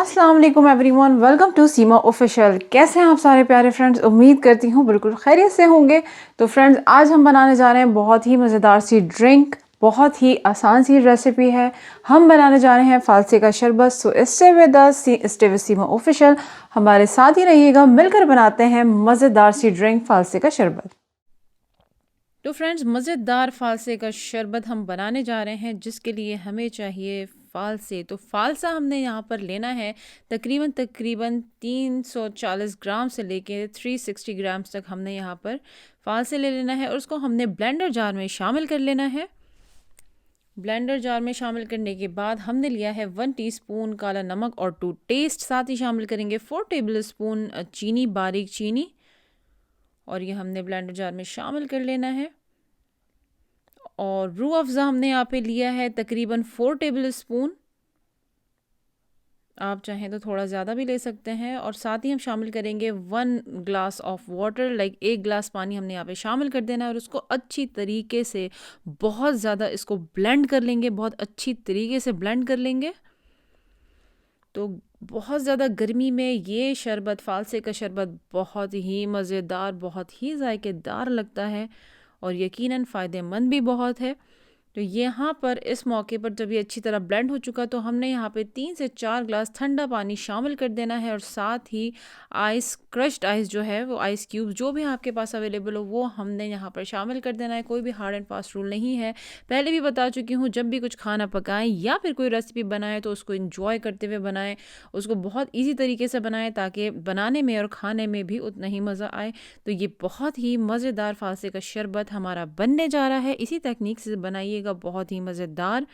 अस्सलाम वालेकुम everyone, welcome to Seema official. कैसे हैं आप सारे प्यारे फ्रेंड्स? उम्मीद करती हूँ बिल्कुल खैरियत से होंगे। तो फ्रेंड्स, आज हम बनाने जा रहे हैं बहुत ही मज़ेदार सी ड्रिंक। बहुत ही आसान सी रेसिपी है। हम बनाने जा रहे हैं फालसे का शरबत। So stay with us, stay with Seema official. हमारे साथ ही रहिएगा, मिलकर बनाते हैं मज़ेदार सी ड्रिंक फालसे का शरबत। तो फ्रेंड्स, मज़ेदार फालसे का शरबत हम बनाने जा रहे हैं, जिसके लिए हमें चाहिए फालसे। तो फालसा हमने यहाँ पर लेना है तकरीबन 340 ग्राम से लेके 360 ग्राम तक हमने यहाँ पर फालसे ले लेना है और उसको हमने ब्लेंडर जार में शामिल कर लेना है। ब्लेंडर जार में शामिल करने के बाद हमने लिया है 1 टीस्पून काला नमक और 2 टेस्ट, साथ ही शामिल करेंगे 4 टेबल स्पून चीनी, बारीक चीनी, और ये हमने ब्लेंडर जार में शामिल कर लेना है। और रूह अफ़ज़ा हमने यहाँ पे लिया है तकरीबन 4 टेबल स्पून, आप चाहें तो थोड़ा ज़्यादा भी ले सकते हैं। और साथ ही हम शामिल करेंगे 1 glass of water, like 1 glass पानी हमने यहाँ पे शामिल कर देना है और उसको अच्छी तरीके से बहुत ज़्यादा इसको ब्लेंड कर लेंगे, बहुत अच्छी तरीके से ब्लेंड कर लेंगे। तो बहुत ज़्यादा गर्मी में ये शरबत, फालसे का शरबत, बहुत ही मज़ेदार, बहुत ही जायकेदार लगता है और यकीनन फ़ायदेमंद भी बहुत है। तो यहाँ पर इस मौके पर जब ये अच्छी तरह ब्लेंड हो चुका, तो हमने यहाँ पे 3 से 4 ग्लास ठंडा पानी शामिल कर देना है और साथ ही आइस, क्रश्ड आइस जो है, वो आइस क्यूब जो भी आपके पास अवेलेबल हो वो हमने यहाँ पर शामिल कर देना है। कोई भी हार्ड एंड फास्ट रूल नहीं है। पहले भी बता चुकी हूँ, जब भी कुछ खाना पकाएं या फिर कोई रेसिपी बनाएं तो उसको इंजॉय करते हुए बनाएं, उसको बहुत ईजी तरीके से बनाएं ताकि बनाने में और खाने में भी उतना ही मज़ा आए। तो ये बहुत ही मज़ेदार फालसे का शरबत हमारा बनने जा रहा है। इसी तकनीक से बनाइएगा, बहुत ही मज़ेदार,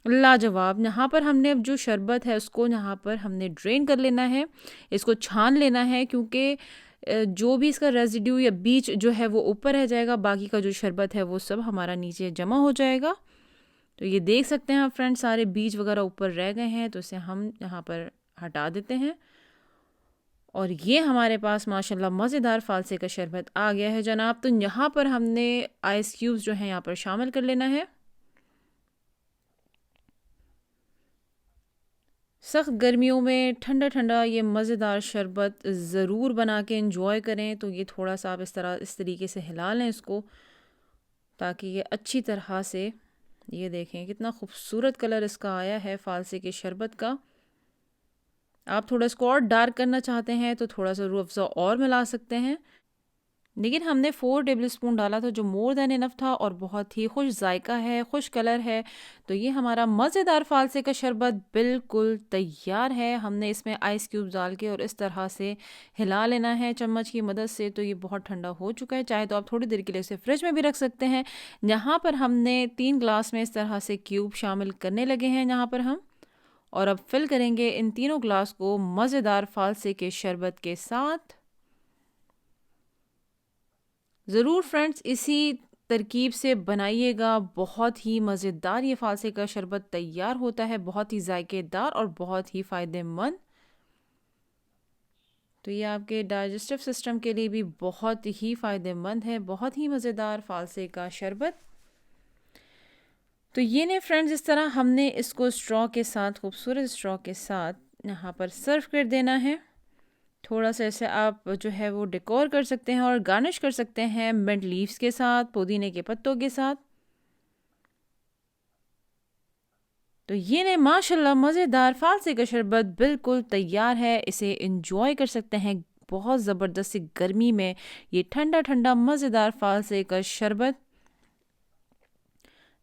लाजवाब। यहाँ पर हमने अब जो शरबत है उसको यहाँ पर हमने ड्रेन कर लेना है, इसको छान लेना है, क्योंकि जो भी इसका रेजिड्यू या बीज जो है वो ऊपर रह जाएगा, बाकी का जो शरबत है वो सब हमारा नीचे जमा हो जाएगा। तो ये देख सकते हैं आप फ्रेंड्स, सारे बीज वगैरह ऊपर रह गए हैं, तो इसे हम यहाँ पर हटा देते हैं और ये हमारे पास माशाल्लाह मज़ेदार फालसे का शरबत आ गया है जनाब। तो यहाँ पर हमने आइस क्यूब्स जो हैं यहाँ पर शामिल कर लेना है। सख्त गर्मियों में ठंडा ठंडा ये मज़ेदार शरबत ज़रूर बना के इंजॉय करें। तो ये थोड़ा सा आप इस तरीके से हिला लें इसको, ताकि ये अच्छी तरह से, ये देखें कितना खूबसूरत कलर इसका आया है फालसे के शरबत का। आप थोड़ा इसको और डार्क करना चाहते हैं तो थोड़ा सा रूह अफ़ज़ा और मिला सकते हैं, लेकिन हमने 4 टेबल स्पून डाला था, जो मोर देन इनफ था और बहुत ही खुश जायका है, खुश कलर है। तो ये हमारा मज़ेदार फालसे का शरबत बिल्कुल तैयार है। हमने इसमें आइस क्यूब डाल के और इस तरह से हिला लेना है चम्मच की मदद से। तो ये बहुत ठंडा हो चुका है, चाहे तो आप थोड़ी देर के लिए इसे फ्रिज में भी रख सकते हैं। यहाँ पर हमने 3 ग्लास में इस तरह से क्यूब शामिल करने लगे हैं यहाँ पर हम, और अब फिल करेंगे इन तीनों ग्लास को मज़ेदार फालसे के शरबत के साथ। ज़रूर फ्रेंड्स, इसी तरकीब से बनाइएगा, बहुत ही मज़ेदार ये फालसे का शरबत तैयार होता है, बहुत ही जायकेदार और बहुत ही फ़ायदेमंद। तो ये आपके डाइजेस्टिव सिस्टम के लिए भी बहुत ही फ़ायदेमंद है, बहुत ही मज़ेदार फालसे का शरबत। तो ये ने फ्रेंड्स, इस तरह हमने इसको स्ट्रॉ के साथ, खूबसूरत स्ट्रॉ के साथ यहाँ पर सर्व कर देना है। थोड़ा सा ऐसे आप जो है वो डेकोर कर सकते हैं और गार्निश कर सकते हैं मिंट लीव्स के साथ, पुदीने के पत्तों के साथ। तो ये ने माशाल्लाह मज़ेदार फालसे का शरबत बिल्कुल तैयार है। इसे इंजॉय कर सकते हैं बहुत ज़बरदस्त सी गर्मी में, ये ठंडा ठंडा मज़ेदार फालसे का शरबत।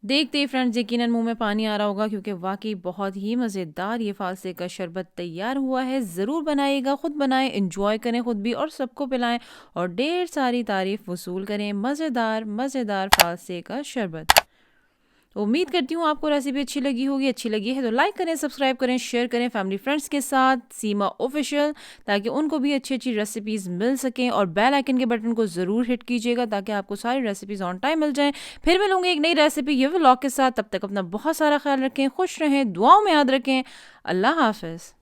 देखते ही फ्रेंड्स यकीनन मुंह में पानी आ रहा होगा, क्योंकि वाकई बहुत ही मज़ेदार ये फालसे का शरबत तैयार हुआ है। ज़रूर बनाइएगा, ख़ुद बनाएं, इंजॉय करें ख़ुद भी और सबको पिलाएं और ढेर सारी तारीफ़ वसूल करें। मज़ेदार मज़ेदार फालसे का शरबत। उम्मीद करती हूँ आपको रेसिपी अच्छी लगी होगी। अच्छी लगी है तो लाइक करें, सब्सक्राइब करें, शेयर करें फैमिली फ्रेंड्स के साथ, सीमा ऑफिशियल, ताकि उनको भी अच्छी अच्छी रेसिपीज़ मिल सकें। और बेल आइकन के बटन को ज़रूर हिट कीजिएगा ताकि आपको सारी रेसिपीज़ ऑन टाइम मिल जाएं। फिर मिलूंगी एक नई रेसिपी ये व्लॉग के साथ। तब तक अपना बहुत सारा ख्याल रखें, खुश रहें, दुआओं में याद रखें। अल्लाह हाफ़िज़।